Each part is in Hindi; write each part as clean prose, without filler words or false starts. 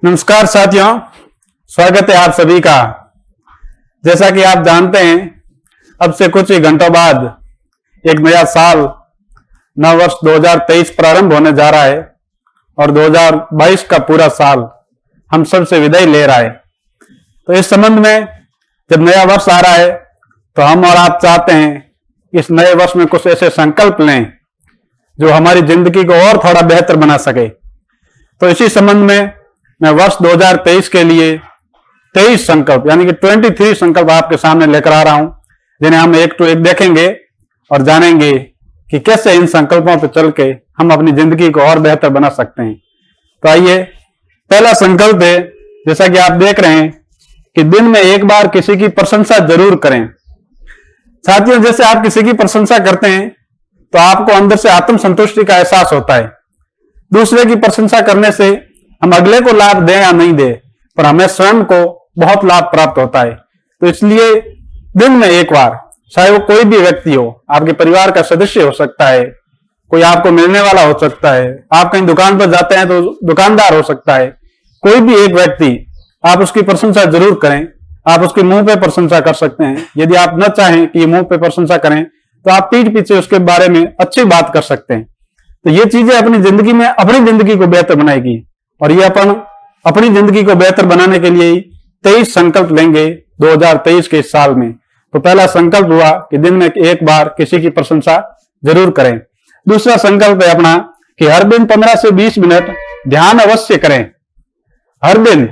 नमस्कार साथियों, स्वागत है आप सभी का। जैसा कि आप जानते हैं, अब से कुछ ही घंटों बाद एक नया साल नव वर्ष 2023 प्रारंभ होने जा रहा है और 2022 का पूरा साल हम सब से विदाई ले रहा है। तो इस संबंध में जब नया वर्ष आ रहा है तो हम और आप चाहते हैं इस नए वर्ष में कुछ ऐसे संकल्प लें जो हमारी जिंदगी को और थोड़ा बेहतर बना सके। तो इसी संबंध में मैं वर्ष 2023 के लिए 23 संकल्प यानी कि 23 संकल्प आपके सामने लेकर आ रहा हूं, जिन्हें हम एक तो एक देखेंगे और जानेंगे कि कैसे इन संकल्पों पर चल के हम अपनी जिंदगी को और बेहतर बना सकते हैं। तो आइए, पहला संकल्प है, जैसा कि आप देख रहे हैं कि दिन में एक बार किसी की प्रशंसा जरूर करें। साथियों, जैसे आप किसी की प्रशंसा करते हैं तो आपको अंदर से आत्मसंतुष्टि का एहसास होता है। दूसरे की प्रशंसा करने से हम अगले को लाभ दें या नहीं दें, पर हमें स्वयं को बहुत लाभ प्राप्त होता है। तो इसलिए दिन में एक बार, चाहे वो कोई भी व्यक्ति हो, आपके परिवार का सदस्य हो सकता है, कोई आपको मिलने वाला हो सकता है, आप कहीं दुकान पर जाते हैं तो दुकानदार हो सकता है, कोई भी एक व्यक्ति, आप उसकी प्रशंसा जरूर करें। आप उसके मुंह पे प्रशंसा कर सकते हैं। यदि आप न चाहें कि मुंह पे प्रशंसा करें तो आप पीठ पीछे उसके बारे में अच्छी बात कर सकते हैं। तो ये चीजें अपनी जिंदगी में अपनी जिंदगी को बेहतर बनाएगी और ये अपन अपनी जिंदगी को बेहतर बनाने के लिए 23 संकल्प लेंगे 2023 के इस साल में। तो पहला संकल्प हुआ कि दिन में एक बार किसी की प्रशंसा जरूर करें। दूसरा संकल्प है अपना कि हर दिन 15 से 20 मिनट ध्यान अवश्य करें, हर दिन।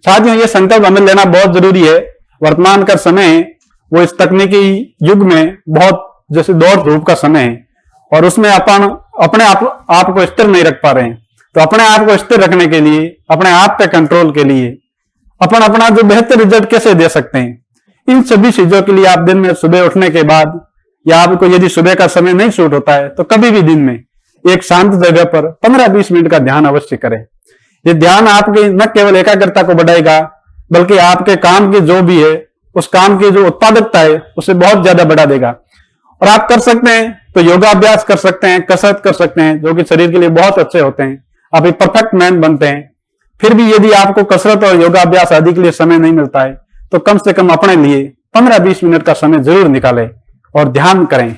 साथियों, ये संकल्प हमें लेना बहुत जरूरी है। वर्तमान का समय वो इस तकनीकी युग में बहुत जैसे दौड़ धूप का समय है और उसमें अपन अपने आप को स्थिर नहीं रख पा रहे हैं। तो अपने आप को स्थिर रखने के लिए, अपने आप पे कंट्रोल के लिए अपन अपना जो बेहतर रिजल्ट कैसे दे सकते हैं, इन सभी चीजों के लिए आप दिन में सुबह उठने के बाद या आपको यदि सुबह का समय नहीं सूट होता है तो कभी भी दिन में एक शांत जगह पर 15-20 मिनट का ध्यान अवश्य करें। ये ध्यान आपकी न केवल एकाग्रता को बढ़ाएगा बल्कि आपके काम की जो भी है उस काम की जो उत्पादकता है उसे बहुत ज्यादा बढ़ा देगा। और आप कर सकते हैं तो योगाभ्यास कर सकते हैं, कसरत कर सकते हैं, जो कि शरीर के लिए बहुत अच्छे होते हैं। आप एक परफेक्ट मैन बनते हैं। फिर भी यदि आपको कसरत और योगाभ्यास आदि के लिए समय नहीं मिलता है तो कम से कम अपने लिए 15-20 मिनट का समय जरूर निकालें और ध्यान करें।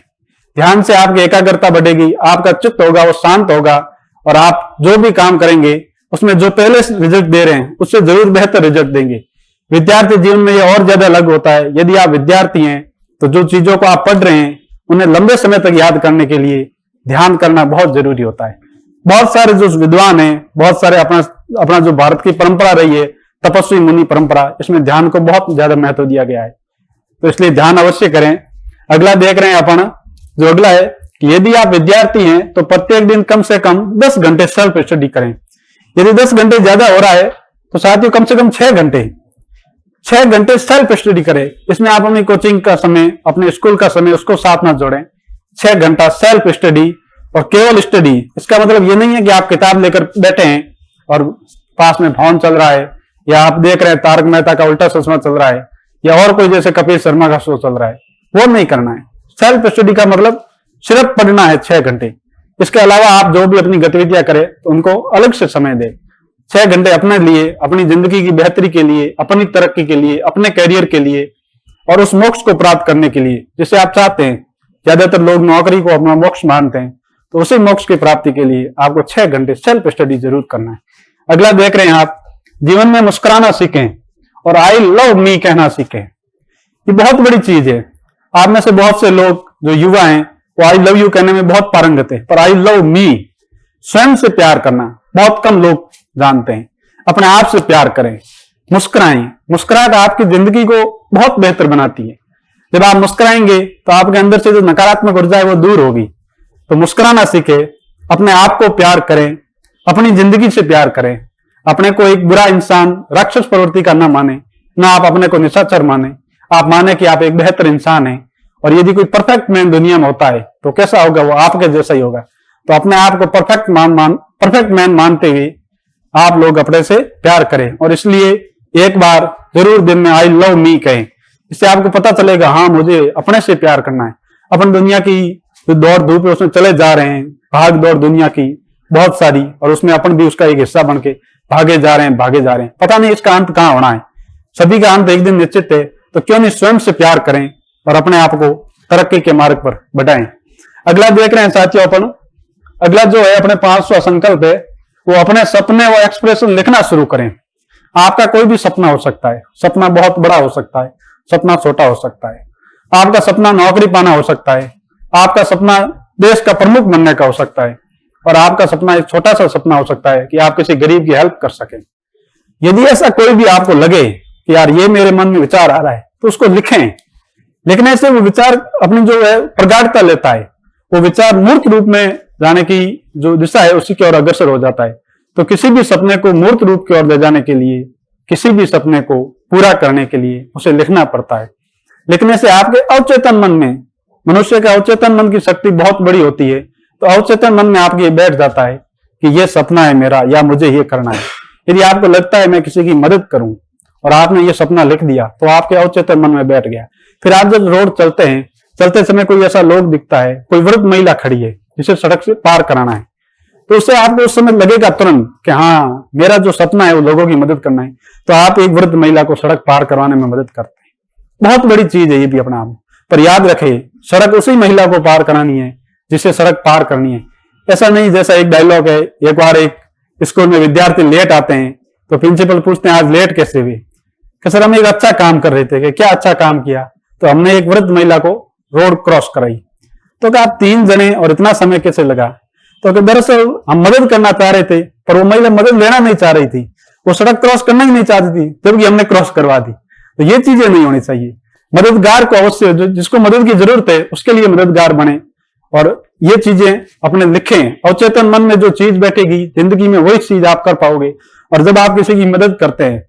ध्यान से आपकी एकाग्रता बढ़ेगी, आपका चित्त होगा वो शांत होगा और आप जो भी काम करेंगे उसमें जो पहले रिजल्ट दे रहे हैं उससे जरूर बेहतर रिजल्ट देंगे। विद्यार्थी जीवन में यह और ज्यादा अलग होता है। यदि आप विद्यार्थी हैं तो जो चीजों को आप पढ़ रहे हैं उन्हें लंबे समय तक याद करने के लिए ध्यान करना बहुत जरूरी होता है। बहुत सारे जो विद्वान हैं, बहुत सारे अपना जो भारत की परंपरा रही है, तपस्वी मुनि परंपरा, इसमें ध्यान को बहुत ज्यादा महत्व दिया गया है। तो इसलिए ध्यान अवश्य करें। अगला देख रहे हैं अपन, जो अगला है कि यदि आप विद्यार्थी हैं तो प्रत्येक दिन कम से कम 10 घंटे सेल्फ स्टडी करें। यदि 10 घंटे ज्यादा हो रहा है तो साथियों कम से कम 6 घंटे सेल्फ स्टडी करें। इसमें आप अपनी कोचिंग का समय, अपने स्कूल का समय उसको साथ में जोड़ें। 6 घंटा सेल्फ स्टडी और केवल स्टडी। इसका मतलब ये नहीं है कि आप किताब लेकर बैठे हैं और पास में फोन चल रहा है या आप देख रहे हैं तारक मेहता का उल्टा चश्मा चल रहा है या और कोई जैसे कपिल शर्मा का शो चल रहा है, वो नहीं करना है। सेल्फ स्टडी का मतलब सिर्फ पढ़ना है 6 घंटे। इसके अलावा आप जो भी अपनी गतिविधियां करें तो उनको अलग से समय दें। 6 घंटे अपने लिए, अपनी जिंदगी की बेहतरी के लिए, अपनी तरक्की के लिए, अपने करियर के लिए और उस मोक्ष को प्राप्त करने के लिए जिसे आप चाहते हैं। ज्यादातर लोग नौकरी को अपना मोक्ष मानते हैं, तो उसी मोक्ष की प्राप्ति के लिए आपको 6 घंटे सेल्फ स्टडी जरूर करना है। अगला देख रहे हैं आप, जीवन में मुस्कुराना सीखें और आई लव मी कहना सीखें। ये बहुत बड़ी चीज है। आप में से बहुत से लोग जो युवा हैं वो आई लव यू कहने में बहुत पारंगत है, पर आई लव मी, स्वयं से प्यार करना बहुत कम लोग जानते हैं। अपने आप से प्यार करें, मुस्कुराएं। मुस्कुराहट आपकी जिंदगी को बहुत बेहतर बनाती है। जब आप मुस्कुराएंगे तो आपके अंदर से जो नकारात्मक ऊर्जा है वो दूर होगी। तो मुस्कुराना सीखे, अपने आप को प्यार करें, अपनी जिंदगी से प्यार करें। अपने को एक बुरा इंसान, राक्षस प्रवृत्ति का ना माने, ना आप अपने को निशाचर माने। आप माने कि आप एक बेहतर इंसान हैं और यदि कोई परफेक्ट मैन दुनिया में होता है तो कैसा होगा, वो आपके जैसा ही होगा। तो अपने आप को परफेक्ट मैन मानते हुए आप लोग अपने से प्यार करें और इसलिए एक बार जरूर दिन में आई लव मी कहें। इससे आपको पता चलेगा हाँ, मुझे अपने से प्यार करना है। अपन दुनिया की जो दौड़ धूप है उसमें चले जा रहे हैं, भाग दौड़ दुनिया की बहुत सारी, और उसमें अपन भी उसका एक हिस्सा बन के भागे जा रहे हैं, पता नहीं इसका अंत कहाँ होना है। सभी का अंत एक दिन निश्चित है, तो क्यों नहीं स्वयं से प्यार करें और अपने आप को तरक्की के मार्ग पर बढ़ाएं। अगला देख रहे हैं साथियों अपन, अगला जो है अपने 500 संकल्प है, वो अपने सपने व एक्सप्रेशन लिखना शुरू करें। आपका कोई भी सपना हो सकता है, सपना बहुत बड़ा हो सकता है, सपना छोटा हो सकता है। आपका सपना नौकरी पाना हो सकता है, आपका सपना देश का प्रमुख बनने का हो सकता है, और आपका सपना एक छोटा सा सपना हो सकता है कि आप किसी गरीब की हेल्प कर सकें। यदि ऐसा कोई भी आपको लगे कि यार ये मेरे मन में विचार आ रहा है, तो उसको लिखें। लिखने से वो विचार अपनी जो है प्रगाढ़ता लेता है, वो विचार मूर्त रूप में जाने की जो दिशा है उसी की ओर अग्रसर हो जाता है। तो किसी भी सपने को मूर्त रूप की ओर ले जाने के लिए, किसी भी सपने को पूरा करने के लिए उसे लिखना पड़ता है। लिखने से आपके अवचेतन मन में, मनुष्य का अवचेतन मन की शक्ति बहुत बड़ी होती है, तो अवचेतन मन में आपके बैठ जाता है कि ये सपना है मेरा, या मुझे ये करना है। यदि आपको लगता है मैं किसी की मदद करूं और आपने ये सपना लिख दिया, तो आपके अवचेतन मन में बैठ गया। फिर आप जब रोड चलते हैं, चलते समय कोई ऐसा लोग दिखता है, कोई वृद्ध महिला खड़ी है जिसे सड़क से पार कराना है, तो उससे आपको उस समय लगेगा तुरंत कि हाँ मेरा जो सपना है वो लोगों की मदद करना है, तो आप एक वृद्ध महिला को सड़क पार करवाने में मदद करते हैं। बहुत बड़ी चीज है ये भी अपने आप में। पर याद रखे, सड़क उसी महिला को पार करानी है जिसे सड़क पार करनी है। ऐसा नहीं, जैसा एक डायलॉग है, एक बार एक स्कूल में विद्यार्थी लेट आते हैं तो प्रिंसिपल पूछते हैं आज लेट कैसे हुए? कि सर हम एक अच्छा काम कर रहे थे। कि क्या अच्छा काम किया? तो हमने एक वृद्ध महिला को रोड क्रॉस कराई। तो क्या आप 3 जने और इतना समय कैसे लगा? तो दरअसल हम मदद करना चाह रहे थे, पर वो महिला मदद लेना नहीं चाह रही थी, वो सड़क क्रॉस करना ही नहीं चाहती थी, जबकि हमने क्रॉस करवा दी। तो ये चीजें नहीं होनी चाहिए। मददगार को अवश्य, जिसको मदद की जरूरत है उसके लिए मददगार बने, और ये चीजें अपने लिखें। अवचेतन मन में जो चीज बैठेगी जिंदगी में वही चीज आप कर पाओगे। और जब आप किसी की मदद करते हैं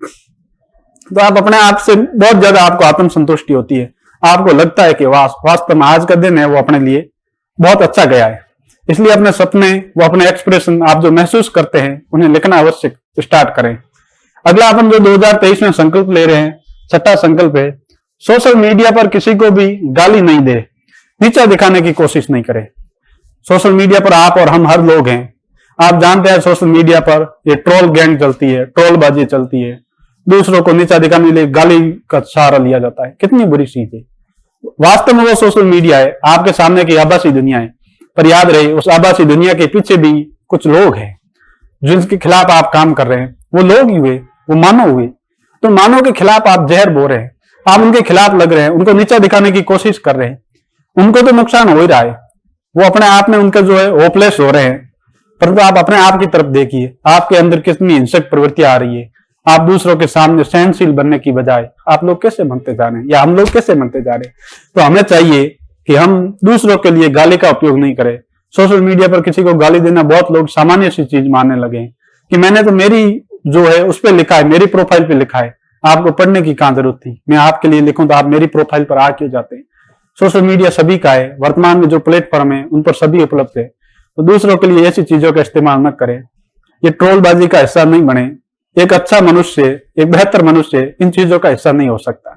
तो आप अपने आप से बहुत ज्यादा आपको आत्म संतुष्टि होती है। आपको लगता है कि वास्तव में आज का दिन है वो अपने लिए बहुत अच्छा गया है। इसलिए अपने सपने, वो अपने एक्सप्रेशन, आप जो महसूस करते हैं उन्हें लिखना अवश्य स्टार्ट करें। अगला अपन जो 2023 में संकल्प ले रहे हैं, 6वां संकल्प है, सोशल मीडिया पर किसी को भी गाली नहीं दे, नीचा दिखाने की कोशिश नहीं करें। सोशल मीडिया पर आप और हम हर लोग हैं। आप जानते हैं सोशल मीडिया पर ये ट्रोल गैंग चलती है, ट्रोलबाजी चलती है, दूसरों को नीचा दिखाने के लिए गाली का सहारा लिया जाता है। कितनी बुरी चीज है। वास्तव में वो सोशल मीडिया है, आपके सामने की आभासी दुनिया है, पर याद रहे उस आभासी दुनिया के पीछे भी कुछ लोग हैं जिनके खिलाफ आप काम कर रहे हैं। वो लोग ही हुए, वो मानव हुए। तो मानव के खिलाफ आप जहर बो रहे हैं, आप उनके खिलाफ लग रहे हैं, उनको नीचा दिखाने की कोशिश कर रहे हैं। उनको तो नुकसान हो ही रहा है, वो अपने आप में उनका जो है होपलेस हो रहे हैं। परंतु आप अपने आप की तरफ देखिए, आपके अंदर कितनी हिंसक प्रवृत्तियां आ रही है। आप दूसरों के सामने सहनशील बनने की बजाय आप लोग कैसे बनते जा रहे हैं, या हम लोग कैसे बनते जा रहे हैं। तो हमें चाहिए कि हम दूसरों के लिए गाली का उपयोग नहीं करें। सोशल मीडिया पर किसी को गाली देना बहुत लोग सामान्य सी चीज मानने लगे कि मैंने तो मेरी जो है उस पर लिखा है, मेरी प्रोफाइल पे लिखा है, आपको पढ़ने की कहां जरूरत थी। मैं आपके लिए लिखूं तो आप मेरी प्रोफाइल पर आ क्यों जाते हैं। सोशल मीडिया सभी का है, वर्तमान में जो प्लेटफॉर्म है उन पर सभी उपलब्ध है। तो दूसरों के लिए ऐसी चीजों का इस्तेमाल न करें, ये ट्रोलबाजी का हिस्सा नहीं बने। एक अच्छा मनुष्य, एक बेहतर मनुष्य इन चीजों का हिस्सा नहीं हो सकता।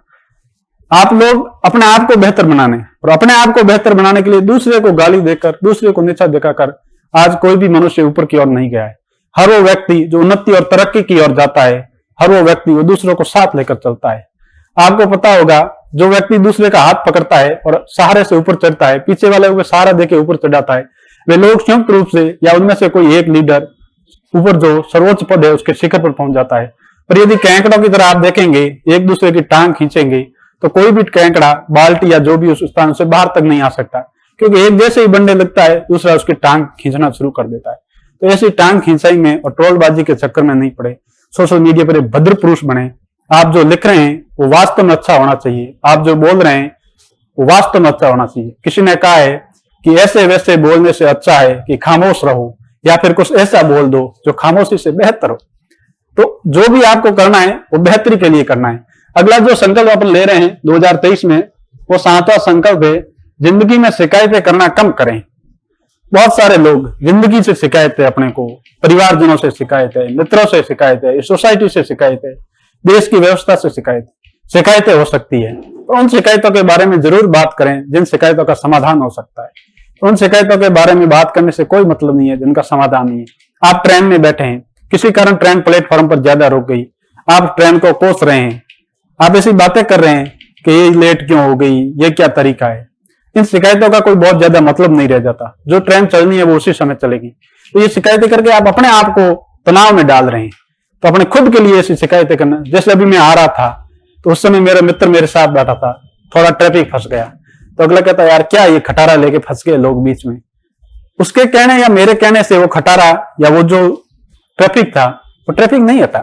आप लोग अपने आप को बेहतर बनाने, और अपने आप को बेहतर बनाने के लिए दूसरे को गाली देकर, दूसरे को नीचा दिखाकर आज कोई भी मनुष्य ऊपर की ओर नहीं गया है। हर वो व्यक्ति जो उन्नति और तरक्की की ओर जाता है, हर वो व्यक्ति वो दूसरों को साथ लेकर चलता है। आपको पता होगा, जो व्यक्ति दूसरे का हाथ पकड़ता है और सहारे से ऊपर चढ़ता है, पीछे वाले को सहारा देके ऊपर चढ़ाता है, वे लोग संयुक्त रूप से या उनमें से कोई एक लीडर ऊपर जो सर्वोच्च पद है उसके शिखर पर पहुंच जाता है। पर यदि कैंकड़ों की तरह आप देखेंगे, एक दूसरे की टांग खींचेंगे, तो कोई भी कैंकड़ा, बाल्टी या जो भी उस स्थान से बाहर तक नहीं आ सकता, क्योंकि एक जैसे ही बनने लगता है दूसरा उसकी टांग खींचना शुरू कर देता है। तो ऐसी टांग खींचाई में और ट्रोलबाजी के चक्कर में नहीं पड़े। सोशल मीडिया पर एक भद्र पुरुष बने। आप जो लिख रहे हैं वो वास्तव में अच्छा होना चाहिए, आप जो बोल रहे हैं वो वास्तव में अच्छा होना चाहिए। किसी ने कहा है कि ऐसे वैसे बोलने से अच्छा है कि खामोश रहो, या फिर कुछ ऐसा बोल दो जो खामोशी से बेहतर हो। तो जो भी आपको करना है वो बेहतरी के लिए करना है। अगला जो संकल्प अपन ले रहे हैं 2023 में, वो 7वां संकल्प है, जिंदगी में शिकायतें करना कम करें। बहुत सारे लोग जिंदगी से शिकायत है, अपने को परिवारजनों से शिकायत है, मित्रों से शिकायत है, सोसाइटी से शिकायत है, देश की व्यवस्था से शिकायतें हो सकती है। तो उन शिकायतों के बारे में जरूर बात करें जिन शिकायतों का समाधान हो सकता है। उन शिकायतों के बारे में बात करने से कोई मतलब नहीं है जिनका समाधान नहीं है। आप ट्रेन में बैठे हैं, किसी कारण ट्रेन प्लेटफॉर्म पर ज्यादा रुक गई, आप ट्रेन को कोस रहे हैं, आप ऐसी बातें कर रहे हैं कि ये लेट क्यों हो गई, ये क्या तरीका है। इन शिकायतों का कोई बहुत ज्यादा मतलब नहीं रह जाता। जो ट्रेन चलनी है वो उसी समय चलेगी। तो ये शिकायतें करके आप अपने आप को तनाव में डाल रहे हैं। तो अपने खुद के लिए ऐसी शिकायतें करना, जैसे अभी मैं आ रहा था तो उस समय मेरा मित्र मेरे साथ बैठा था, थोड़ा ट्रैफिक फंस गया, तो अगला कहता यार क्या ये खटारा लेके फंस गए लोग बीच में। उसके कहने या मेरे कहने से वो खटारा या वो जो ट्रैफिक था वो ट्रैफिक नहीं आता।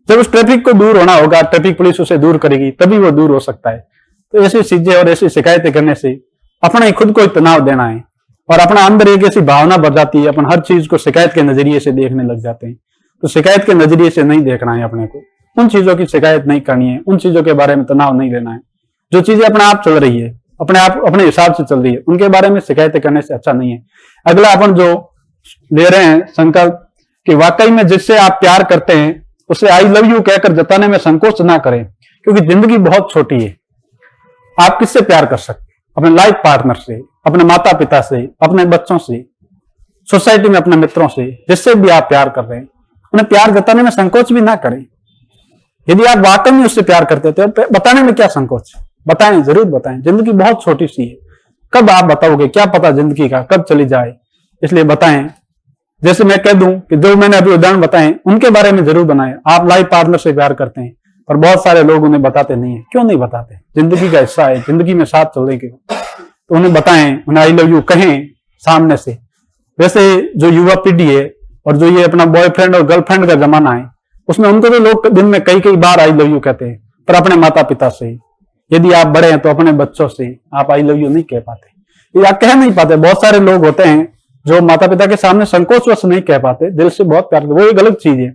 जब उस ट्रैफिक को दूर होना होगा, ट्रैफिक पुलिस उसे दूर करेगी, तभी वो दूर हो सकता है। तो ऐसी चीजें और ऐसी शिकायतें करने से अपने खुद को तनाव देना है और अपना अंदर एक ऐसी भावना बढ़ जाती है, अपन हर चीज को शिकायत के नजरिए से देखने लग जाते हैं। तो शिकायत के नजरिए से नहीं देखना है अपने को, उन चीजों की शिकायत नहीं करनी है, उन चीजों के बारे में तनाव नहीं लेना है। जो चीजें अपने आप चल रही है, अपने आप अपने हिसाब से चल रही है, उनके बारे में शिकायतें करने से अच्छा नहीं है। अगला अपन जो ले रहे हैं संकल्प कि वाकई में जिससे आप प्यार करते हैं उसे आई लव यू कहकर जताने में संकोच ना करें, क्योंकि जिंदगी बहुत छोटी है। आप किससे प्यार कर सकते हैं? अपने लाइफ पार्टनर से, अपने माता पिता से, अपने बच्चों से, सोसाइटी में अपने मित्रों से, जिससे भी आप प्यार कर रहे हैं उन्हें प्यार जताने में संकोच भी ना करें। यदि आप वाकई में उससे प्यार करते थे तो बताने में क्या संकोच, बताएं, जरूर बताएं। जिंदगी बहुत छोटी सी है, कब आप बताओगे, क्या पता जिंदगी का कब चली जाए, इसलिए बताएं। जैसे मैं कह दूं कि जो मैंने अभी उदाहरण बताए उनके बारे में जरूर बनाएं। आप लाइफ पार्टनर से प्यार करते हैं पर बहुत सारे लोग उन्हें बताते नहीं है। क्यों नहीं बताते? जिंदगी का हिस्सा है, जिंदगी में साथ चलने के, तो उन्हें बताएं, उन्हें आई लव यू कहें सामने से। वैसे जो युवा पीढ़ी है और जो ये अपना बॉयफ्रेंड और गर्लफ्रेंड का जमाना है, उसमें उनको तो लोग दिन में कई कई बार आई लव यू कहते हैं, पर अपने माता पिता से, यदि आप बड़े हैं तो अपने बच्चों से आप आई लव यू नहीं कह पाते या कह नहीं पाते। बहुत सारे लोग होते हैं जो माता पिता के सामने संकोचवश नहीं कह पाते, दिल से बहुत प्यार करते, वो एक गलत चीज है।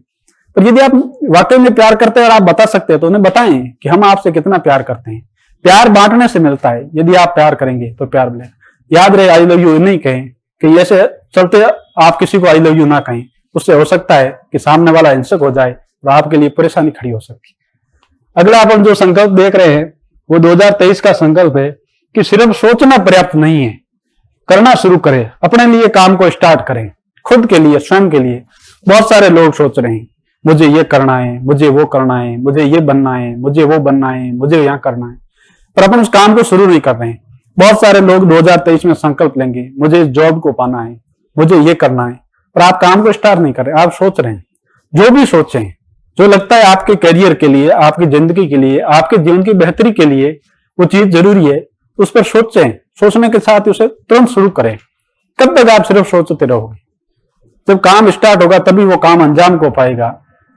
पर यदि आप वाकई में प्यार करते हैं और आप बता सकते हैं तो उन्हें बताएं कि हम आपसे कितना प्यार करते हैं। प्यार बांटने से मिलता है, यदि आप प्यार करेंगे तो प्यार मिलेगा। याद रहे, आई लव यू नहीं कहें कि ऐसे चलते आप किसी को आई लव यू ना कहें, उससे हो सकता है कि सामने वाला हिंसक हो जाए और आपके लिए परेशानी खड़ी हो सकती। अगला अपन जो संकल्प देख रहे हैं वो 2023 का संकल्प है कि सिर्फ सोचना पर्याप्त नहीं है, करना शुरू करें। अपने लिए काम को स्टार्ट करें, खुद के लिए, स्वयं के लिए। बहुत सारे लोग सोच रहे हैं मुझे ये करना है, मुझे वो करना है, मुझे ये बनना है, मुझे वो बनना है, मुझे यहाँ करना है, पर अपन उस काम को शुरू नहीं कर रहे हैं। बहुत सारे लोग 2023 में संकल्प लेंगे मुझे इस जॉब को पाना है, मुझे ये करना है, पर आप काम को स्टार्ट नहीं कर रहे। आप सोच रहे हैं, जो भी सोचें, जो लगता है आपके करियर के लिए, आपकी जिंदगी के लिए, आपके जीवन की बेहतरी के लिए वो चीज जरूरी है, उस पर सोचें। सोचने के साथ उसे तुरंत शुरू करें। कब तक आप सिर्फ सोचते रहोगे? जब काम स्टार्ट होगा तभी वो काम अंजाम को पाएगा।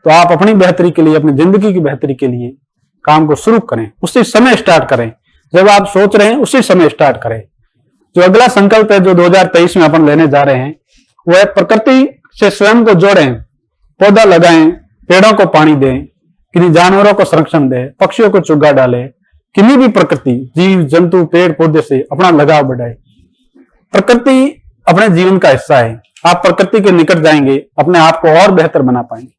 तो आप अपनी बेहतरी के लिए, अपनी जिंदगी की बेहतरी के लिए काम को शुरू करें, उसी समय स्टार्ट करें। जब आप सोच रहे हैं उसी समय स्टार्ट करें। जो अगला संकल्प है जो 2023 में अपन लेने जा रहे हैं वो है प्रकृति से स्वयं को जोड़ें, पौधा लगाएं, पेड़ों को पानी दें, किन्हीं जानवरों को संरक्षण दें, पक्षियों को चुगा डालें, किन्हीं भी प्रकृति, जीव जंतु, पेड़ पौधे से अपना लगाव बढ़ाए। प्रकृति अपने जीवन का हिस्सा है। आप प्रकृति के निकट जाएंगे, अपने आप को और बेहतर बना पाएंगे।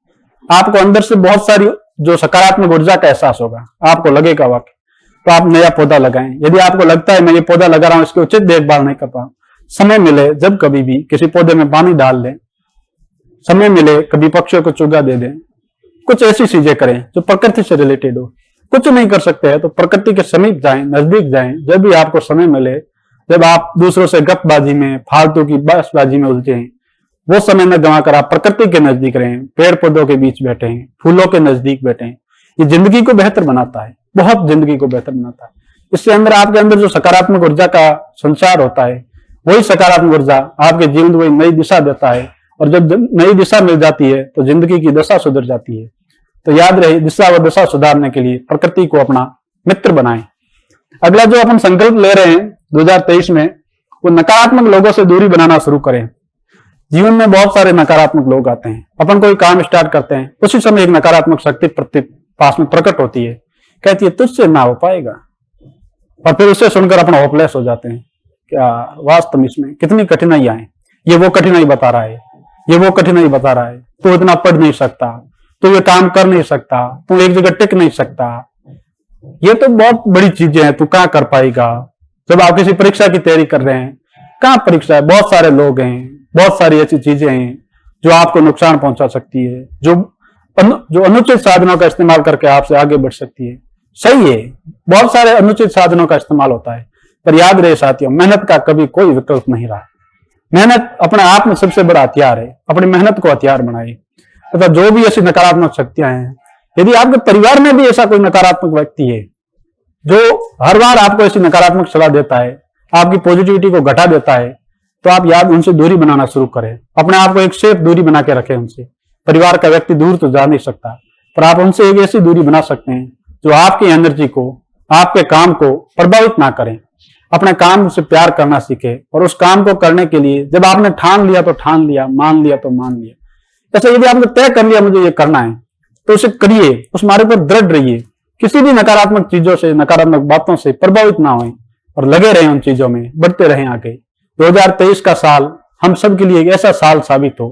आपको अंदर से बहुत सारी जो सकारात्मक ऊर्जा का एहसास होगा, आपको लगेगा वाकई। तो आप नया पौधा लगाएं। यदि आपको लगता है मैं ये पौधा लगा रहा हूं, इसकी उचित देखभाल नहीं कर पाऊं, समय मिले जब कभी भी किसी पौधे में पानी डाल दें, समय मिले कभी पक्षियों को चुगा दे दें। कुछ ऐसी चीजें करें जो प्रकृति से रिलेटेड हो। कुछ नहीं कर सकते हैं तो प्रकृति के समीप जाएं, नजदीक जाएं। जब भी आपको समय मिले, जब आप दूसरों से गपबाजी में, फालतू की बहसबाजी में उलझे हैं, वो समय न गंवाकर आप प्रकृति के नजदीक रहें, पेड़ पौधों के बीच बैठे, फूलों के नजदीक बैठे। ये जिंदगी को बेहतर बनाता है, बहुत जिंदगी को बेहतर बनाता है। इससे अंदर आपके अंदर जो सकारात्मक ऊर्जा का संचार होता है, वही सकारात्मक ऊर्जा आपके जीवन को नई दिशा देता है। और जब नई दिशा मिल जाती है तो जिंदगी की दशा सुधर जाती है। तो याद रहे, दिशा व दशा सुधारने के लिए प्रकृति को अपना मित्र बनाएं। अगला जो अपन संकल्प ले रहे हैं 2023 में, वो नकारात्मक लोगों से दूरी बनाना शुरू करें। जीवन में बहुत सारे नकारात्मक लोग आते हैं। अपन कोई काम स्टार्ट करते हैं, उसी समय एक नकारात्मक शक्ति पास में प्रकट होती है, कहती है तुझसे ना हो पाएगा, और फिर उससे सुनकर अपन होपलेस हो जाते हैं। क्या वास्तव में इसमें कितनी कठिनाइयां हैं, ये वो कठिनाई बता रहा है, ये वो कठिनाई बता रहा है, तू इतना पढ़ नहीं सकता, तू ये काम कर नहीं सकता, तू एक जगह टिक नहीं सकता, ये तो बहुत बड़ी चीजें हैं, तू कहाँ कर पाएगा। जब आप किसी परीक्षा की तैयारी कर रहे हैं, कहाँ परीक्षा है, बहुत सारे लोग हैं, बहुत सारी ऐसी चीजें हैं, जो आपको नुकसान पहुंचा सकती है, जो अनुचित साधनों का इस्तेमाल करके आपसे आगे बढ़ सकती है। सही है, बहुत सारे अनुचित साधनों का इस्तेमाल होता है, पर याद रहे साथियों, मेहनत का कभी कोई विकल्प नहीं रहा। मेहनत अपने आप में सबसे बड़ा हथियार है। अपनी मेहनत को हथियार बनाए तथा जो भी ऐसी नकारात्मक शक्तियां हैं, यदि आपके परिवार में भी ऐसा कोई नकारात्मक व्यक्ति है जो हर बार आपको ऐसी नकारात्मक सलाह देता है, आपकी पॉजिटिविटी को घटा देता है, तो आप याद उनसे दूरी बनाना शुरू करें। अपने आप को एक सेफ दूरी बना के रखें उनसे। परिवार का व्यक्ति दूर तो जा नहीं सकता, पर आप उनसे एक ऐसी दूरी बना सकते हैं जो आपकी एनर्जी को, आपके काम को प्रभावित ना करें। अपने काम से प्यार करना सीखे और उस काम को करने के लिए जब आपने ठान लिया तो ठान लिया, मान लिया तो मान लिया। जैसे यदि आपने तय कर लिया मुझे ये करना है, तो उसे करिए, उस मार्ग पर दृढ़ रहिए। किसी भी नकारात्मक चीजों से, नकारात्मक बातों से प्रभावित ना हों और लगे रहें उन चीजों में, बढ़ते रहें आगे। 2023 का साल हम सब के लिए एक ऐसा साल साबित हो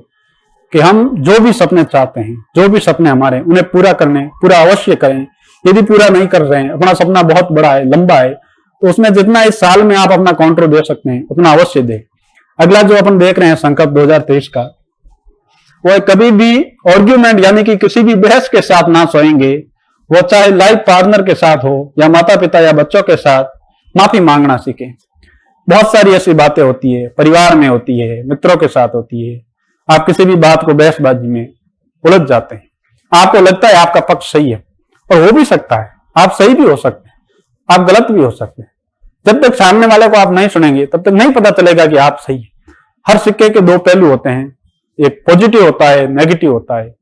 कि हम जो भी सपने चाहते हैं, जो भी सपने हमारे, उन्हें पूरा अवश्य करें। यदि पूरा नहीं कर रहे हैं, अपना सपना बहुत बड़ा है, लंबा है, तो उसमें जितना इस साल में आप अपना कंट्रोल दे सकते हैं उतना अवश्य दें। अगला जो अपन देख रहे हैं संकल्प 2023 का, वो कभी भी आर्ग्यूमेंट यानी कि किसी भी बहस के साथ ना सोएंगे। वो चाहे लाइफ पार्टनर के साथ हो या माता पिता या बच्चों के साथ, माफी मांगना सीखें। बहुत सारी ऐसी बातें होती है, परिवार में होती है, मित्रों के साथ होती है, आप किसी भी बात को बहसबाजी में उलझ जाते हैं। आपको लगता है आपका पक्ष सही है, और हो भी सकता है, आप सही भी हो सकते हैं, आप गलत भी हो सकते हैं। जब तक सामने वाले को आप नहीं सुनेंगे तब तक नहीं पता चलेगा कि आप सही है। हर सिक्के के दो पहलू होते हैं, एक पॉजिटिव होता है, नेगेटिव होता है।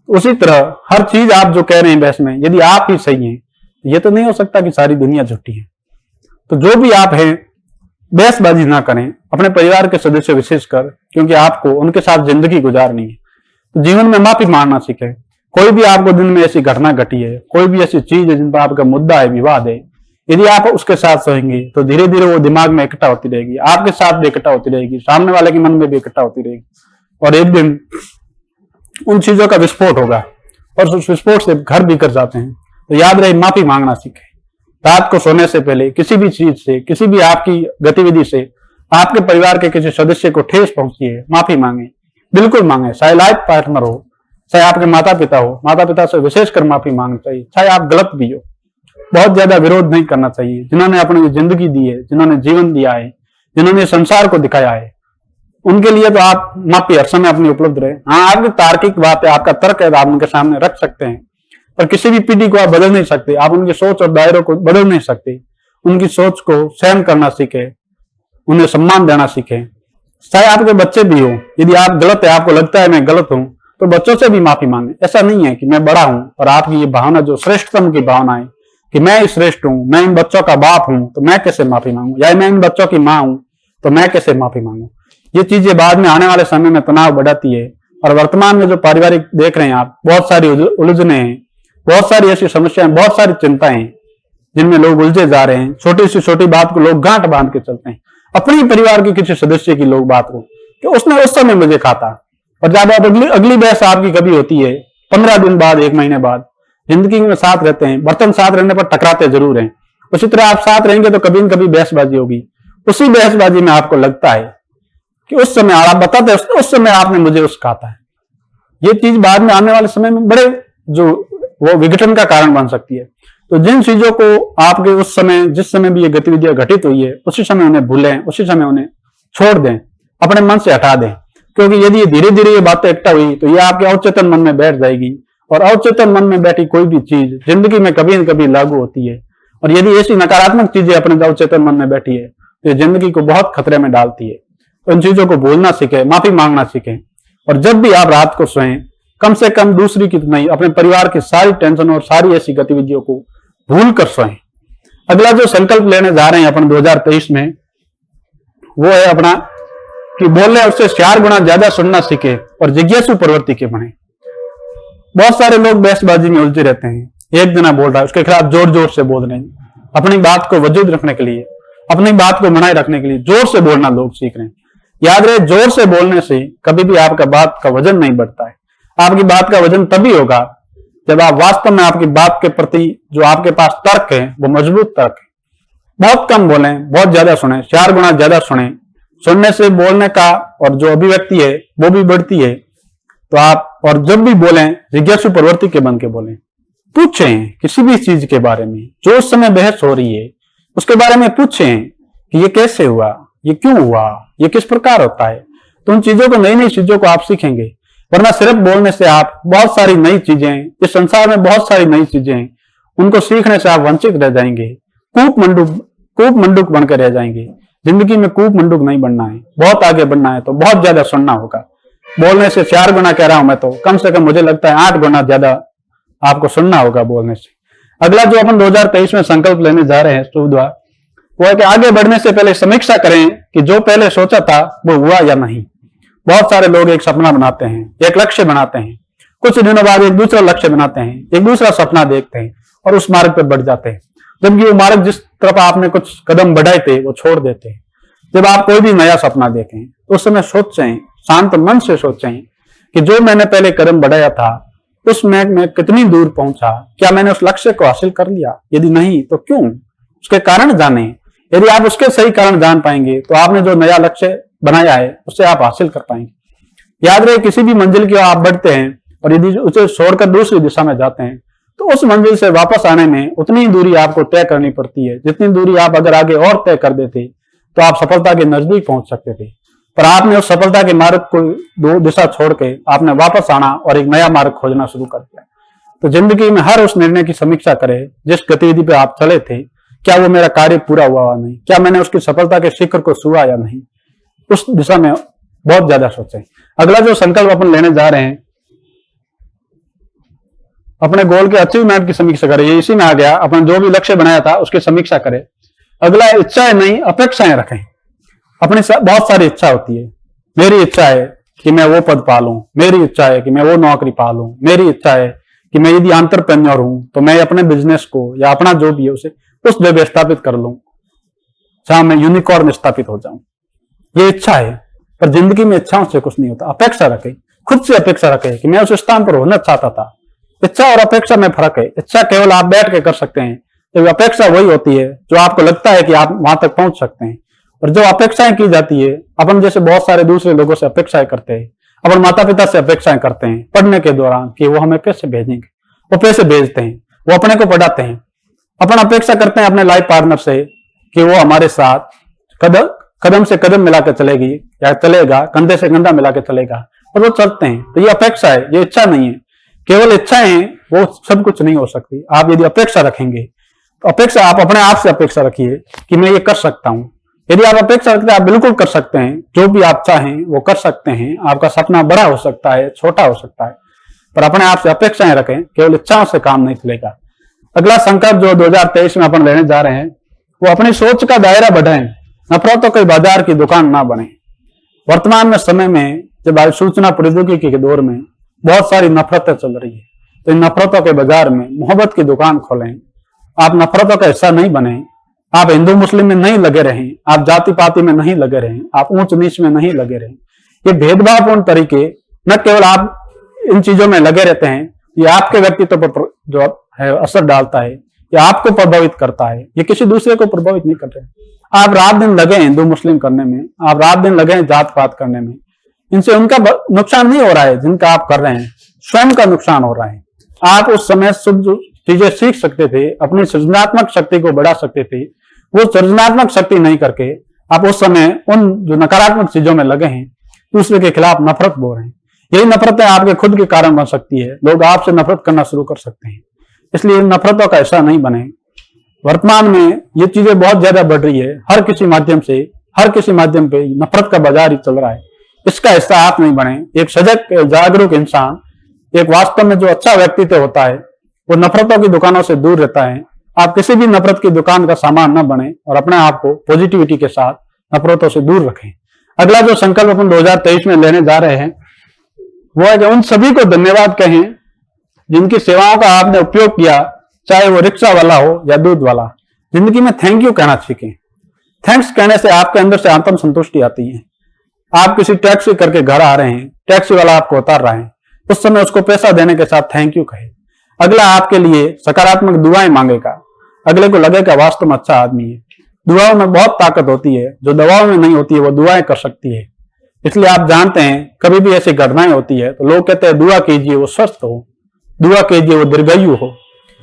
उसी तरह हर चीज आप जो कह रहे हैं बहस में, यदि आप ही सही हैं, ये तो नहीं हो सकता कि सारी दुनिया झूठी है। तो जो भी आप हैं, बहसबाजी ना करें अपने परिवार के सदस्य विशेषकर, क्योंकि आपको उनके साथ जिंदगी गुजारनी है। तो जीवन में माफी मांगना सीखें। कोई भी आपको दिन में ऐसी घटना घटी है, कोई भी ऐसी चीज है जिन पर आपका मुद्दा है, विवाद है, यदि आप उसके साथ सोएंगे तो धीरे धीरे वो दिमाग में इकट्ठा होती रहेगी, आपके साथ भी इकट्ठा होती रहेगी, सामने वाले के मन में भी इकट्ठा होती रहेगी, और एक दिन उन चीजों का विस्फोट होगा और उस विस्फोट से घर भी कर जाते हैं। तो याद रहे, माफी मांगना सीखें। रात को सोने से पहले किसी भी चीज से, किसी भी आपकी गतिविधि से आपके परिवार के किसी सदस्य को ठेस पहुंची है, माफी मांगे, बिल्कुल मांगे। चाहे लाइफ पार्टनर हो, चाहे आपके माता पिता हो, माता पिता से विशेषकर माफी मांगनी चाहिए। चाहे आप गलत भी हो, बहुत ज्यादा विरोध नहीं करना चाहिए। जिन्होंने अपनी जिंदगी दी है, जिन्होंने जीवन दिया है, जिन्होंने संसार को दिखाया है, उनके लिए तो आप माफी हर समय अपनी उपलब्ध रहे। हाँ, आपकी तार्किक बात है, आपका तर्क है, आप उनके सामने रख सकते हैं, पर किसी भी पीढ़ी को आप बदल नहीं सकते। आप उनकी सोच और दायरों को बदल नहीं सकते। उनकी सोच को सहन करना सीखे, उन्हें सम्मान देना सीखे। चाहे आपके बच्चे भी हो, यदि आप गलत है, आपको लगता है मैं गलत हूं, तो बच्चों से भी माफी मांगे। ऐसा नहीं है कि मैं बड़ा हूं और आपकी ये भावना जो श्रेष्ठतम की भावना है कि मैं ही श्रेष्ठ हूं, मैं इन बच्चों का बाप हूं, तो मैं कैसे माफी मांगू, या मैं इन बच्चों की माँ हूं तो मैं कैसे माफी मांगू। ये चीजें बाद में आने वाले समय में तनाव बढ़ाती है। और वर्तमान में जो पारिवारिक देख रहे हैं आप, बहुत सारी उलझने हैं, बहुत सारी ऐसी समस्याएं, बहुत सारी चिंताएं हैं जिनमें लोग उलझे जा रहे हैं। छोटी से छोटी बात को लोग गांठ बांध के चलते हैं, अपने परिवार के किसी सदस्य की लोग बात को कि उसने उस समय मुझे कहा था। और जब आप अगली बहस आपकी कभी होती है 15 दिन बाद, 1 महीने बाद, जिंदगी में साथ रहते हैं, बर्तन साथ रहने पर टकराते जरूर हैं, उसी तरह आप साथ रहेंगे तो कभी न कभी बहसबाजी होगी। उसी बहसबाजी में आपको लगता है कि उस समय आप बताते हैं उस समय आपने मुझे उस कहा था। ये चीज बाद में आने वाले समय में बड़े जो वो विघटन का कारण बन सकती है। तो जिन चीजों को आपके उस समय, जिस समय भी ये गतिविधियां घटित हुई है, उसी समय उन्हें भूलें, उसी समय उन्हें छोड़ दें, अपने मन से हटा दें। क्योंकि यदि धीरे धीरे ये बातें इकट्ठा हुई तो ये आपके अवचेतन मन में बैठ जाएगी, और अवचेतन मन में बैठी कोई भी चीज जिंदगी में कभी न कभी लागू होती है। और यदि ऐसी नकारात्मक चीजें अपने अवचेतन मन में बैठी है तो ये जिंदगी को बहुत खतरे में डालती है। तो इन चीजों को भूलना सीखें, माफी मांगना सीखें। और जब भी आप रात को सोएं, कम से कम दूसरी की नहीं, अपने परिवार की सारी टेंशन और सारी ऐसी गतिविधियों को भूल कर सोएं। अगला जो संकल्प लेने जा रहे हैं अपन 2023 में, वो है अपना कि बोलने उससे 4 गुना ज्यादा सुनना सीखे और जिज्ञासु प्रवृत्ति के बने। बहुत सारे लोग बहसबाजी में उलझे रहते हैं। एक जना बोल रहा है, उसके खिलाफ जोर जोर से बोल रहे हैं। अपनी बात को वजूद रखने के लिए, अपनी बात को बनाए रखने के लिए जोर से बोलना लोग सीख रहे हैं। याद रहे, जोर से बोलने से कभी भी आपका बात का वजन नहीं बढ़ता है। आपकी बात का वजन तभी होगा जब आप वास्तव में आपकी बात के प्रति जो आपके पास तर्क है वो मजबूत तर्क है। बहुत कम बोलें, बहुत ज्यादा सुने, 4 गुना ज्यादा सुने। सुनने से बोलने का और जो अभिव्यक्ति है वो भी बढ़ती है, तो आप और जब भी बोलें जिज्ञासु प्रवृत्ति के बन के बोलें, पूछें किसी भी चीज के बारे में जो उस समय बहस हो रही है उसके बारे में पूछें कि ये कैसे हुआ, ये क्यों हुआ, ये किस प्रकार होता है। तो उन चीजों को, नई नई चीजों को आप सीखेंगे। वरना सिर्फ बोलने से आप बहुत सारी नई चीजें, इस संसार में बहुत सारी नई चीजें हैं, उनको सीखने से आप वंचित रह जाएंगे, कूप मंडूक बनकर रह जाएंगे। जिंदगी में कूप मंडूक नहीं बनना है, बहुत आगे बढ़ना है तो बहुत ज्यादा सुनना होगा। बोलने से 4 गुना कह रहा हूं मैं, तो कम से कम मुझे लगता है 8 गुना ज्यादा आपको सुनना होगा बोलने से। अगला जो अपन 2023 में संकल्प लेने जा रहे हैं सुबह, वो है कि आगे बढ़ने से पहले समीक्षा करें कि जो पहले सोचा था वो हुआ या नहीं। बहुत सारे लोग एक सपना बनाते हैं, एक लक्ष्य बनाते हैं, कुछ दिनों बाद एक दूसरा लक्ष्य बनाते हैं, एक दूसरा सपना देखते हैं और उस मार्ग पर बढ़ जाते हैं। जबकि वो मार्ग जिस तरफ आपने कुछ कदम बढ़ाए थे वो छोड़ देते हैं। जब आप कोई भी नया सपना देखें तो उस समय सोचें, शांत मन से सोचें कि जो मैंने पहले कदम बढ़ाया था उसमें मैं कितनी दूर पहुंचा, क्या मैंने उस लक्ष्य को हासिल कर लिया, यदि नहीं तो क्यों, उसके कारण जाने। यदि आप उसके सही कारण जान पाएंगे तो आपने जो नया लक्ष्य बनाया है उससे आप हासिल कर पाएंगे। याद रहे, किसी भी मंजिल की ओर आप बढ़ते हैं और यदि उसे छोड़कर दूसरी दिशा में जाते हैं तो उस मंजिल से वापस आने में उतनी ही दूरी आपको तय करनी पड़ती है जितनी दूरी आप अगर आगे और तय कर देते तो आप सफलता के नजदीक पहुंच सकते थे। पर आपने उस सफलता के मार्ग को दो दिशा छोड़ के आपने वापस आना और एक नया मार्ग खोजना शुरू कर दिया। तो जिंदगी में हर उस निर्णय की समीक्षा करें जिस गतिविधि पे आप चले थे, क्या वो मेरा कार्य पूरा हुआ या नहीं, क्या मैंने उसकी सफलता के शिखर को छुआ या नहीं, उस दिशा में बहुत ज्यादा सोचें। अगला जो संकल्प अपन लेने जा रहे हैं, अपने गोल के अचीवमेंट की समीक्षा करें। ये इसी में आ गया, अपन जो भी लक्ष्य बनाया था उसकी समीक्षा करें। अगला, इच्छाएं नहीं अपेक्षाएं रखें। अपनी बहुत सारी इच्छा होती है। मेरी इच्छा है कि मैं वो पद पा लूं, मेरी इच्छा है कि मैं वो नौकरी पा लूं, मेरी इच्छा है कि मैं यदि एंटरप्रेन्योर हूं तो मैं अपने बिजनेस को या अपना जो भी है उसे उस जगह स्थापित कर लूं जहां मैं यूनिकॉर्न स्थापित हो जाऊं। ये इच्छा है, पर जिंदगी में इच्छाओं से कुछ नहीं होता। अपेक्षा रखें, खुद से अपेक्षा रखें कि मैं उस स्थान पर होना चाहता था। इच्छा और अपेक्षा में फर्क है। इच्छा केवल आप बैठ के कर सकते हैं, तो अपेक्षा वही होती है जो आपको लगता है कि आप वहां तक पहुंच सकते हैं। और जो अपेक्षाएं की जाती है, अपन जैसे बहुत सारे दूसरे लोगों से अपेक्षाएं करते हैं, अपन माता पिता से अपेक्षाएं करते हैं पढ़ने के दौरान कि वो हमें पैसे भेजेंगे, वो पैसे भेजते हैं, वो अपने को पढ़ाते हैं। अपन अपेक्षा करते हैं अपने लाइफ पार्टनर से कि वो हमारे साथ कदम से कदम मिलाकर चलेगी या चलेगा, कंधे से कंधा मिलाकर चलेगा, और वो चलते हैं। तो ये अपेक्षा है, ये इच्छा नहीं है। केवल इच्छाएं वो सब कुछ नहीं हो सकती। आप यदि अपेक्षा रखेंगे तो अपेक्षा, आप अपने आप से अपेक्षा रखिए कि मैं ये कर सकता हूं। यदि आप अपेक्षा रखते हैं, आप बिल्कुल कर सकते हैं। जो भी आप चाहें वो कर सकते हैं। आपका सपना बड़ा हो सकता है, छोटा हो सकता है, पर अपने आप से अपेक्षाएं रखें। केवल इच्छाओं से काम नहीं चलेगा। अगला संकल्प जो 2023 में अपन लेने जा रहे हैं, वो अपनी सोच का दायरा बढ़ाएं। नफरतों के बाजार की दुकान ना बने। वर्तमान में समय में जब सूचना प्रौद्योगिकी के दौर में बहुत सारी नफरतें चल रही है, तो इन नफरतों के बाजार में मोहब्बत की दुकान खोलें। आप नफरतों का हिस्सा नहीं बने। आप हिंदू मुस्लिम में नहीं लगे रहें, आप जाति पाति में नहीं लगे रहें, आप ऊंच नीच में नहीं लगे रहें। ये भेदभावपूर्ण तरीके न केवल आप इन चीजों में लगे रहते हैं, ये आपके व्यक्तित्व पर जो है असर डालता है, ये आपको प्रभावित करता है, ये किसी दूसरे को प्रभावित नहीं कर रहे। आप रात दिन लगे हिंदू मुस्लिम करने में, आप रात दिन लगे जात पात करने में, इनसे उनका नुकसान नहीं हो रहा है जिनका आप कर रहे हैं, स्वयं का नुकसान हो रहा है। आप उस समय शुद्ध चीजें सीख सकते थे, अपनी सृजनात्मक शक्ति को बढ़ा सकते थे। वो सृजनात्मक शक्ति नहीं करके आप उस समय उन जो नकारात्मक चीजों में लगे हैं, दूसरे के खिलाफ नफरत बो रहे हैं। यही नफरतें आपके खुद के कारण बन सकती है। लोग आपसे नफरत करना शुरू कर सकते हैं। इसलिए इन नफरतों का हिस्सा नहीं बने। वर्तमान में ये चीजें बहुत ज्यादा बढ़ रही है। हर किसी माध्यम से, हर किसी माध्यम पे नफरत का बाजार ही चल रहा है। इसका हिस्सा आप नहीं बने। एक सजग जागरूक इंसान, एक वास्तव में जो अच्छा व्यक्तित्व होता है, वो नफरतों की दुकानों से दूर रहता है। आप किसी भी नफरत की दुकान का सामान न बने और अपने आप को पॉजिटिविटी के साथ नफरतों से दूर रखें। अगला जो संकल्प अपन 2023 में लेने जा रहे हैं, वो है कि उन सभी को धन्यवाद कहें जिनकी सेवाओं का आपने उपयोग किया, चाहे वो रिक्शा वाला हो या दूध वाला। जिंदगी में थैंक यू कहना सीखें। थैंक्स कहने से आपके अंदर से आत्म संतुष्टि आती है। आप किसी टैक्सी करके घर आ रहे हैं, टैक्सी वाला आपको उतार रहा है, उस समय उसको पैसा देने के साथ थैंक यू कहे। अगला आपके लिए सकारात्मक दुआएं मांगेगा। अगले को लगेगा वास्तव में अच्छा आदमी है। दुआओं में बहुत ताकत होती है। जो दवाओं में नहीं होती है वो दुआएं कर सकती है। इसलिए आप जानते हैं कभी भी ऐसी घटनाएं होती है तो लोग कहते हैं दुआ कीजिए वो स्वस्थ हो, दुआ कीजिए वो दीर्घायु हो।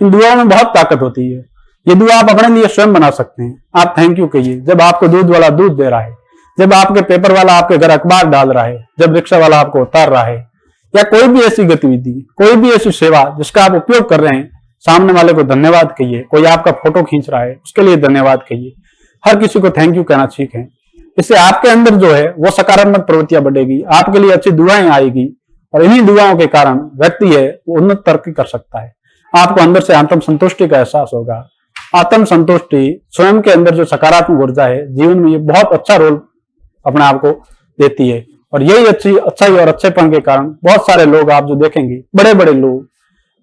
इन दुआओं में बहुत ताकत होती है। ये दुआ आप अपने लिए स्वयं बना सकते हैं। आप थैंक यू कहिए जब आपको दूध वाला दूध दे रहा है, जब आपके पेपर वाला आपके घर अखबार डाल रहा है, जब रिक्शा वाला आपको उतार रहा है, या कोई भी ऐसी गतिविधि, कोई भी ऐसी सेवा जिसका आप उपयोग कर रहे हैं, सामने वाले को धन्यवाद कहिए। कोई आपका फोटो खींच रहा है उसके लिए धन्यवाद कहिए। हर किसी को थैंक यू कहना सीखें। इससे आपके अंदर जो है वो सकारात्मक प्रवृत्तियां बढ़ेगी, आपके लिए अच्छी दुआएं आएगी और इन्हीं दुआओं के कारण व्यक्ति है वो उन्नत तरक्की कर सकता है। आपको अंदर से आत्म संतुष्टि का एहसास होगा। आत्म संतुष्टि स्वयं के अंदर जो सकारात्मक ऊर्जा है जीवन में ये बहुत अच्छा रोल अपने आप को देती है। और यही अच्छाई और अच्छेपन के कारण बहुत सारे लोग आप जो देखेंगे, बड़े बड़े लोग,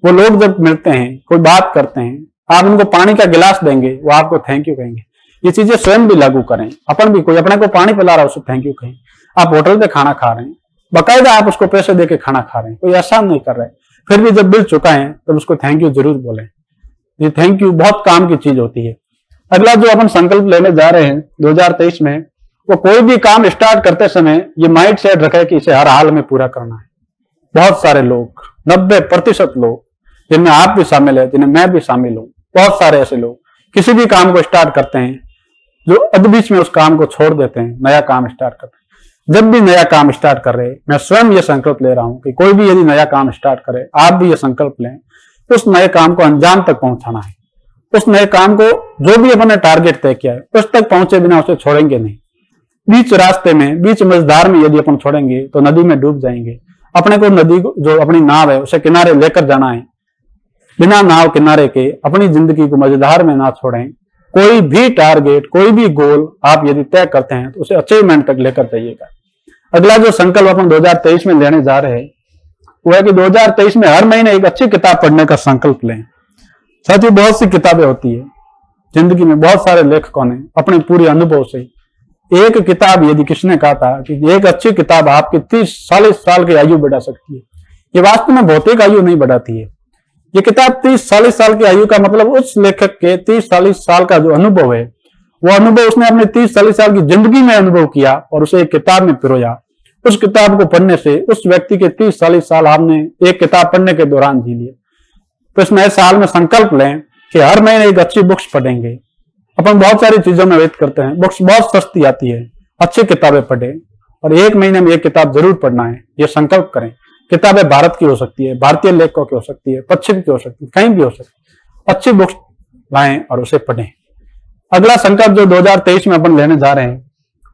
वो लोग जब मिलते हैं, कोई बात करते हैं, आप उनको पानी का गिलास देंगे, वो आपको थैंक यू कहेंगे। ये चीजें स्वयं भी लागू करें। अपन भी कोई अपने को पानी पिला रहा है उसको थैंक यू कहें। आप होटल पे खाना खा रहे हैं, बाकायदा आप उसको पैसे देके खाना खा रहे हैं, कोई एहसान नहीं कर रहे, फिर भी जब बिल चुका है तब उसको थैंक यू जरूर बोले। ये थैंक यू बहुत काम की चीज होती है। अगला जो अपन संकल्प लेने जा रहे हैं 2023 में, वो कोई भी काम स्टार्ट करते समय ये माइंड सेट रखे कि इसे हर हाल में पूरा करना है। बहुत सारे लोग, 90% लोग, जिनमें आप भी शामिल है, जिन्हें मैं भी शामिल हूं, बहुत सारे ऐसे लोग किसी भी काम को स्टार्ट करते हैं जो अध बीच में उस काम को छोड़ देते हैं, नया काम स्टार्ट करते हैं। जब भी नया काम स्टार्ट कर रहे हैं, मैं स्वयं ये संकल्प ले रहा हूं कि कोई भी यदि नया काम स्टार्ट करे, आप भी ये संकल्प लें, उस नए काम को अंजाम तक पहुंचाना है। उस नए काम को जो भी अपने टारगेट तय किया है उस तक पहुंचे बिना उसे छोड़ेंगे नहीं। बीच रास्ते में, बीच मझधार में यदि अपन छोड़ेंगे तो नदी में डूब जाएंगे। अपने को नदी को, जो अपनी नाव है, उसे किनारे लेकर जाना है। बिना नाव किनारे के अपनी जिंदगी को मझधार में ना छोड़ें। कोई भी टारगेट, कोई भी गोल आप यदि तय करते हैं तो उसे अचीवमेंट तक लेकर जाइएगा। अगला जो संकल्प अपन 2023 में लेने जा रहे हैं वो है कि 2023 में हर महीने एक अच्छी किताब पढ़ने का संकल्प लें। साथियों, बहुत सी किताबें होती है जिंदगी में, बहुत सारे लेखकों ने अपने पूरे अनुभव से एक किताब, यदि किसने कहा था कि एक अच्छी किताब आपकी 30-40 साल की आयु बढ़ा सकती है, ये वास्तव में भौतिक आयु नहीं बढ़ाती है। ये किताब 30-40 साल की आयु का मतलब उस लेखक के 30-40 साल का जो अनुभव है, वो अनुभव उसने अपने 30-40 साल की जिंदगी में अनुभव किया और उसे एक किताब में पिरोया। उस किताब को पढ़ने से उस व्यक्ति के 30-40 साल आपने एक किताब पढ़ने के दौरान जी लिए। तो इस नए साल में संकल्प लें कि हर महीने एक अच्छी बुक्स पढ़ेंगे। अपन बहुत सारी चीजों में व्यतीत करते हैं, बुक्स बहुत सस्ती आती है, अच्छी किताबें पढ़ें और एक महीने में एक किताब जरूर पढ़ना है, ये संकल्प करें। किताबें भारत की हो सकती है, भारतीय लेखकों की हो सकती है, पश्चिम की हो सकती है, कहीं भी हो सकती है। अच्छी बुक्स लाएं और उसे पढ़ें। अगला संकल्प जो 2023 में अपन लेने जा रहे हैं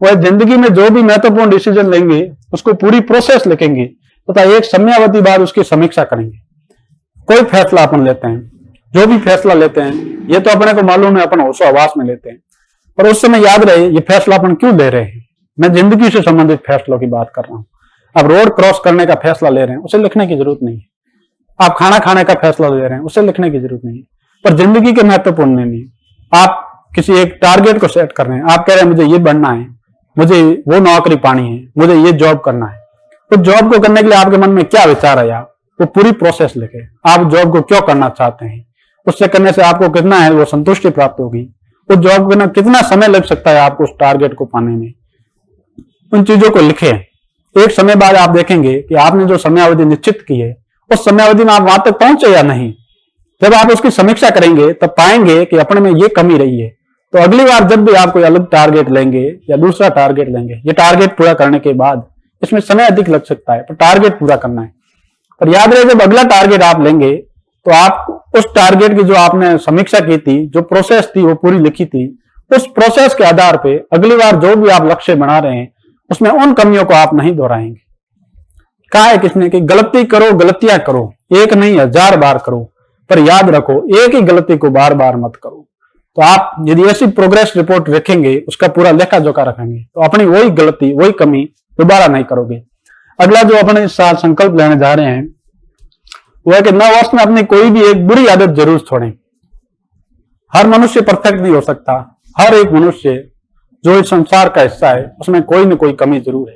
वह जिंदगी में जो भी महत्वपूर्ण डिसीजन लेंगे उसको पूरी प्रोसेस लिखेंगे तथा एक समयावधि बाद उसकी समीक्षा करेंगे। कोई फैसला अपन लेते हैं, जो भी फैसला लेते हैं, ये तो अपने को मालूम है, अपन होशो हवास में लेते हैं, पर उस समय याद रहे ये फैसला अपन क्यों ले रहे हैं। मैं जिंदगी से संबंधित फैसलों की बात कर रहा हूं। आप रोड क्रॉस करने का फैसला ले रहे हैं, उसे लिखने की जरूरत नहीं है। आप खाना खाने का फैसला ले रहे हैं, उसे लिखने की जरूरत नहीं है। पर जिंदगी के महत्वपूर्ण नहीं, आप किसी एक टारगेट को सेट कर रहे हैं, आप कह रहे हैं मुझे ये बनना है, मुझे वो नौकरी पानी है, मुझे ये जॉब करना है। तो जॉब को करने के लिए आपके मन में क्या विचार है, आप वो पूरी प्रोसेस लिखे। आप जॉब को क्यों करना चाहते हैं, उससे करने से आपको कितना है वो संतुष्टि प्राप्त होगी, उस जॉब करना कितना समय लग सकता है आपको उस टारगेट को पाने में, उन चीजों को लिखे। एक समय बाद आप देखेंगे कि आपने जो समयावधि निश्चित की है उस समयावधि में आप वहां तक पहुंचे या नहीं। जब आप उसकी समीक्षा करेंगे तब पाएंगे कि अपने में ये कमी रही है। तो अगली बार जब भी आप कोई अलग टारगेट लेंगे या दूसरा टारगेट लेंगे, ये टारगेट पूरा करने के बाद इसमें समय अधिक लग सकता है, पर टारगेट पूरा करना है। पर याद रहे जब अगला टारगेट आप लेंगे तो आप उस टारगेट की जो आपने समीक्षा की थी, जो प्रोसेस थी वो पूरी लिखी थी, उस प्रोसेस के आधार पे अगली बार जो भी आप लक्ष्य बना रहे हैं उसमें उन कमियों को आप नहीं दोहराएंगे। कहा है किसने कि गलती करो, गलतियां करो, एक नहीं 1000 बार करो, पर याद रखो एक ही गलती को बार बार मत करो। तो आप यदि ऐसी प्रोग्रेस रिपोर्ट रखेंगे, उसका पूरा लेखा जोखा रखेंगे, तो अपनी वही गलती, वही कमी दोबारा नहीं करोगे। अगला जो अपने इस साल संकल्प लेने जा रहे हैं वो है कि 9 वर्ष में अपनी कोई भी एक बुरी आदत जरूर छोड़ें। हर मनुष्य परफेक्ट नहीं हो सकता। हर एक मनुष्य जो इस संसार का हिस्सा है उसमें कोई न कोई कमी जरूर है।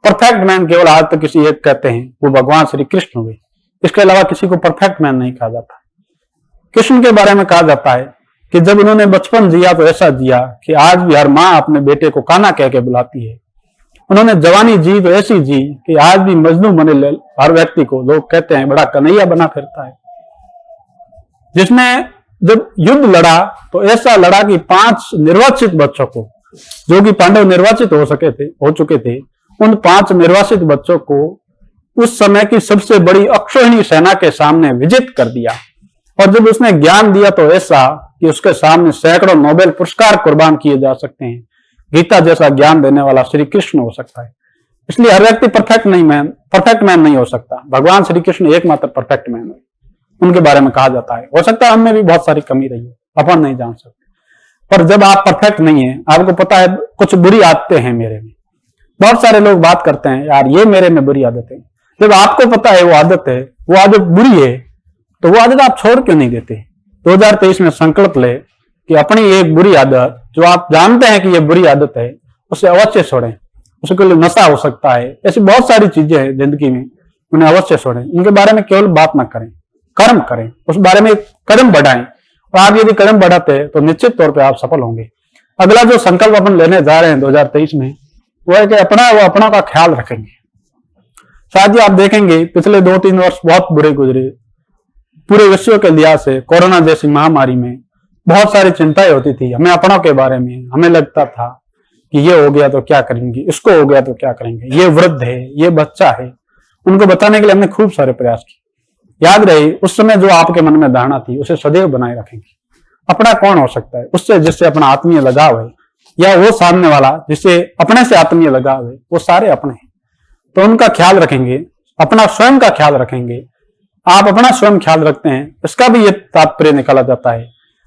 परफेक्ट मैन केवल आज तक किसी एक कहते हैं, वो भगवान श्री कृष्ण हुए। इसके अलावा किसी को परफेक्ट मैन नहीं कहा जाता। कृष्ण के बारे में कहा जाता है कि जब उन्होंने बचपन जिया तो ऐसा जिया कि आज भी हर माँ अपने बेटे को कान्हा कह के बुलाती है। उन्होंने जवानी जी तो ऐसी जी कि आज भी मजनू बने हर व्यक्ति को लोग कहते हैं बड़ा कन्हैया बना फिरता है। जिसने जब युद्ध लड़ा तो ऐसा लड़ा कि 5 निर्वाचित बच्चों को, जो कि पांडव निर्वाचित हो चुके थे, उन 5 निर्वाचित बच्चों को उस समय की सबसे बड़ी अक्षौहिणी सेना के सामने विजित कर दिया। और जब उसने ज्ञान दिया तो ऐसा कि उसके सामने सैकड़ों नोबेल पुरस्कार कुर्बान किए जा सकते हैं। गीता जैसा ज्ञान देने वाला श्री कृष्ण हो सकता है। इसलिए हर व्यक्ति परफेक्ट मैन नहीं हो सकता। भगवान श्री कृष्ण एकमात्र परफेक्ट मैन है, उनके बारे में कहा जाता है। हो सकता है हममें भी बहुत सारी कमी रही है, अपन नहीं जान सकते। पर जब आप परफेक्ट नहीं है, आपको पता है कुछ बुरी आदतें हैं मेरे में। बहुत सारे लोग बात करते हैं यार ये मेरे में बुरी आदत है। जब आपको पता है वो आदत बुरी है, तो वो आदत आप छोड़ क्यों नहीं देते? 2023 में संकल्प ले कि अपनी एक बुरी आदत जो आप जानते हैं कि ये बुरी आदत है, उसे अवश्य छोड़ें। उसके लिए नशा हो सकता है, ऐसी बहुत सारी चीजें हैं जिंदगी में, उन्हें अवश्य छोड़ें। उनके बारे में केवल बात ना करें, कर्म करें, उस बारे में कदम बढ़ाएं। और आप यदि कदम बढ़ाते हैं तो निश्चित तौर पर आप सफल होंगे। अगला जो संकल्प अपन लेने जा रहे हैं 2023 में, वो है कि अपना का ख्याल रखेंगे। शायद आप देखेंगे पिछले 2-3 वर्ष बहुत बुरे गुजरे। पूरे विश्व के लिहाज से कोरोना जैसी महामारी में बहुत सारी चिंताएं होती थी हमें अपनों के बारे में। हमें लगता था कि ये हो गया तो क्या करेंगे, इसको हो गया तो क्या करेंगे, ये वृद्ध है, ये बच्चा है। उनको बताने के लिए हमने खूब सारे प्रयास किए। याद रहे उस समय जो आपके मन में धारणा थी उसे सदैव बनाए रखेंगे। अपना कौन हो सकता है? उससे जिससे अपना आत्मीय लगाव है, या वो सामने वाला जिससे अपने से आत्मीय लगाव है, वो सारे अपने हैं। तो उनका ख्याल रखेंगे, अपना स्वयं का ख्याल रखेंगे। आप अपना स्वयं ख्याल रखते हैं, इसका भी ये तात्पर्य निकाला जाता है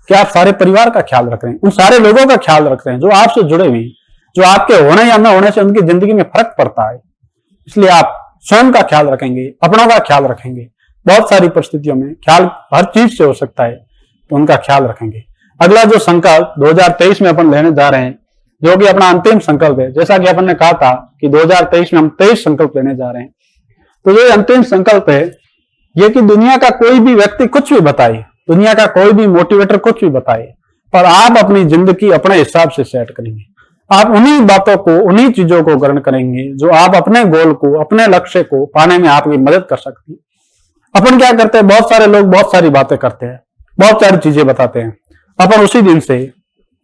कि आप सारे परिवार का ख्याल रख रहे हैं, उन सारे लोगों का ख्याल रख रहे हैं जो आपसे जुड़े हुए हैं, जो आपके होने या न होने से उनकी जिंदगी में फर्क पड़ता है। इसलिए आप स्वयं का ख्याल रखेंगे, अपनों का ख्याल रखेंगे। बहुत सारी परिस्थितियों में ख्याल हर चीज से हो सकता है, तो उनका ख्याल रखेंगे। अगला जो संकल्प 2023 में अपन लेने जा रहे हैं, जो कि अपना अंतिम संकल्प है, जैसा कि अपन ने कहा था कि 2023 में हम 23 संकल्प लेने जा रहे हैं, तो ये अंतिम संकल्प है ये कि दुनिया का कोई भी व्यक्ति कुछ भी बताए, दुनिया का कोई भी मोटिवेटर कुछ भी बताए, पर आप अपनी जिंदगी अपने हिसाब से सेट करेंगे। आप उन्हीं बातों को, उन्हीं चीजों को ग्रहण करेंगे जो आप अपने गोल को, अपने लक्ष्य को पाने में आपकी मदद कर सकती है। अपन क्या करते हैं, बहुत सारे लोग बहुत सारी बातें करते हैं, बहुत सारी चीजें बताते हैं। अपन उसी दिन से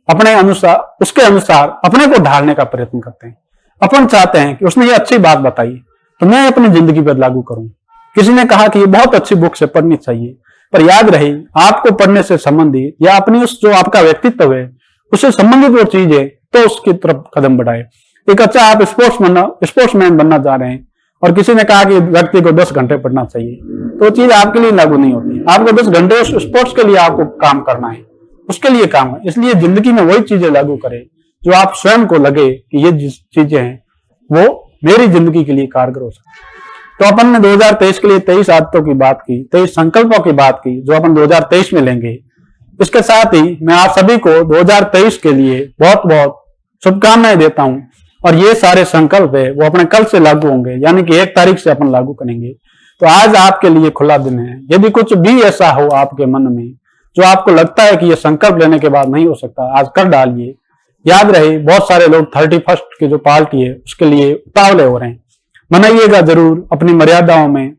अपने अनुसार, उसके अनुसार अपने को ढालने का प्रयत्न करते हैं। अपन चाहते हैं कि उसने ये अच्छी बात बताई तो मैं अपनी जिंदगी पर लागू करूं। किसी ने कहा कि ये बहुत अच्छी बुक से पढ़नी चाहिए, पर याद रहे आपको पढ़ने से संबंधित या अपनी उस जो आपका व्यक्तित्व है उससे संबंधित वो चीज है, तो उसकी तरफ कदम बढ़ाए। एक अच्छा आप स्पोर्ट्समैन बनना चाह रहे हैं और किसी ने कहा कि व्यक्ति को 10 घंटे पढ़ना चाहिए, तो वो चीज आपके लिए लागू नहीं होती। आपको 10 घंटे स्पोर्ट्स के लिए आपको काम करना है, उसके लिए काम है। इसलिए जिंदगी में वही चीजें लागू करें जो आप स्वयं को लगे कि ये चीजें हैं वो मेरी जिंदगी के लिए कारगर हो सकती है। तो अपन ने 2023 के लिए 23 आदतों की बात की, 23 संकल्पों की बात की जो अपन 2023 में लेंगे। इसके साथ ही मैं आप सभी को 2023 के लिए बहुत बहुत शुभकामनाएं देता हूं। और ये सारे संकल्प है वो अपने कल से लागू होंगे, यानी कि 1 तारीख से अपन लागू करेंगे। तो आज आपके लिए खुला दिन है। यदि कुछ भी ऐसा हो आपके मन में जो आपको लगता है कि ये संकल्प लेने के बाद नहीं हो सकता, आज कर डालिए। याद रहे बहुत सारे लोग 31 की जो पार्टी है उसके लिए उतावले हो रहे हैं। मनाइएगा जरूर अपनी मर्यादाओं में,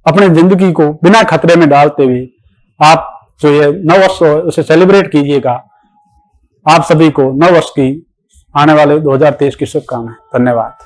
अपने जिंदगी को बिना खतरे में डालते हुए आप जो ये नववर्ष उसे सेलिब्रेट कीजिएगा। आप सभी को नववर्ष की आने वाले 2023 की शुभकामनाएं। धन्यवाद।